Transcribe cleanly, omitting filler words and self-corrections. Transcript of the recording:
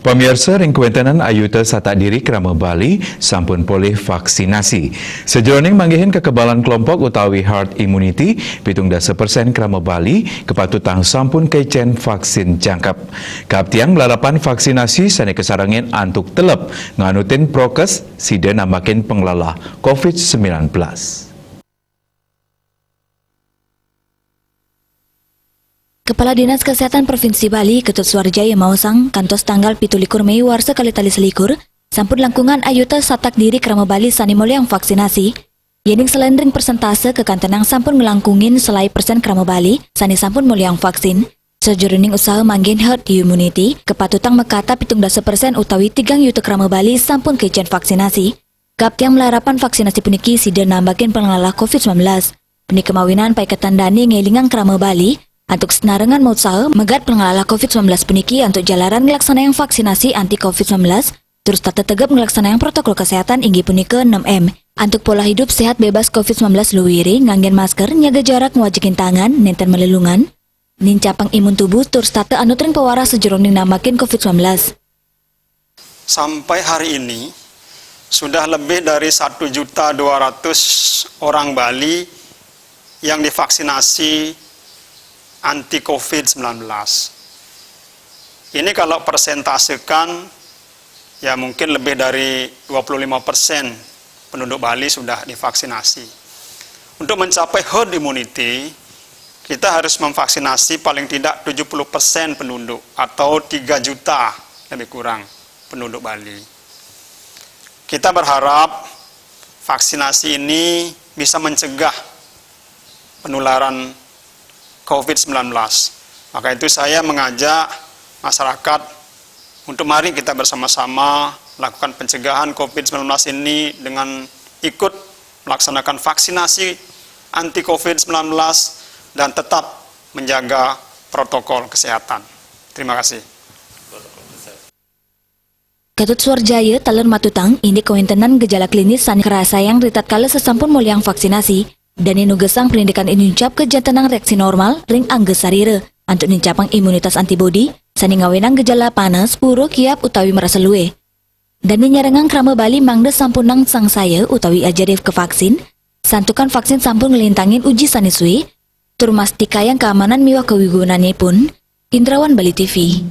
Pemirsa ring kuentenan ayuta satak diri Krama Bali sampun poleh vaksinasi. Sejroning manggihin kekebalan kelompok utawi herd immunity, 70% Krama Bali kepatutan sampun kecen vaksin jangkap. Kaptiang lalapan vaksinasi sane kesarangin antuk telep nganutin prokes sida namakin pengelola COVID-19. Kepala Dinas Kesehatan Provinsi Bali, Ketut Suarjaya Mausang, kantos tanggal 17 Mei warsa kali tali selikur, sampun langkungan ayuta satak diri Krama Bali sanimol yang vaksinasi. Yening selendring persentase kekantenang sampun ngelangkungin selai persen Krama Bali, sani sampun muliang vaksin. Sejuruning usaha manggin herd immunity, kepatutang mekata 17% utawi 3 yuta Krama Bali sampun kecen vaksinasi. Kaptiang melarapan vaksinasi puniki sida nambakin pengelola COVID-19. Peni kemawinan pai ketandani ngelingang Krama Bali, untuk senarengan mau usaha megat pengelola COVID-19 puniki untuk jalaran ngelaksana yang vaksinasi anti COVID-19 terus tata tegap ngelaksana yang protokol kesehatan inggi punika 6M. Untuk pola hidup sehat bebas COVID-19 luwiri nganggen masker, nyaga jarak ngwajikin tangan, nenten melelungan, nincapang imun tubuh terus tata anutring pewaras sejeroning namakin COVID-19. Sampai hari ini sudah lebih dari 1.200.000 orang Bali yang divaksinasi anti COVID-19. Ini kalau persentasekan, ya mungkin lebih dari 25% penduduk Bali sudah divaksinasi. Untuk mencapai herd immunity, kita harus memvaksinasi paling tidak 70% penduduk, atau 3 juta lebih kurang penduduk Bali. Kita berharap vaksinasi ini bisa mencegah penularan COVID-19. Maka itu saya mengajak masyarakat untuk mari kita bersama-sama lakukan pencegahan COVID-19 ini dengan ikut melaksanakan vaksinasi anti COVID-19 dan tetap menjaga protokol kesehatan. Terima kasih. Ketut Suarjaya talon matutang ini kewintenan gejala klinis san kerasa yang ritat kala sesampun muliang vaksinasi. Dan inu gesang pendidikan inuncap kejantanang reaksi normal ring angges sarire untuk nincapang imunitas antibodi sani ngawinang gejala panas, puro, kiap utawi merasa luwe. Dan nyarengang Krama Bali mangda sampunang sang saya utawi ajarif ke vaksin, santukan vaksin sampun ngelintangin uji saniswi, tur mastika yang keamanan miwah kewigunannya pun, Indrawan Bali TV.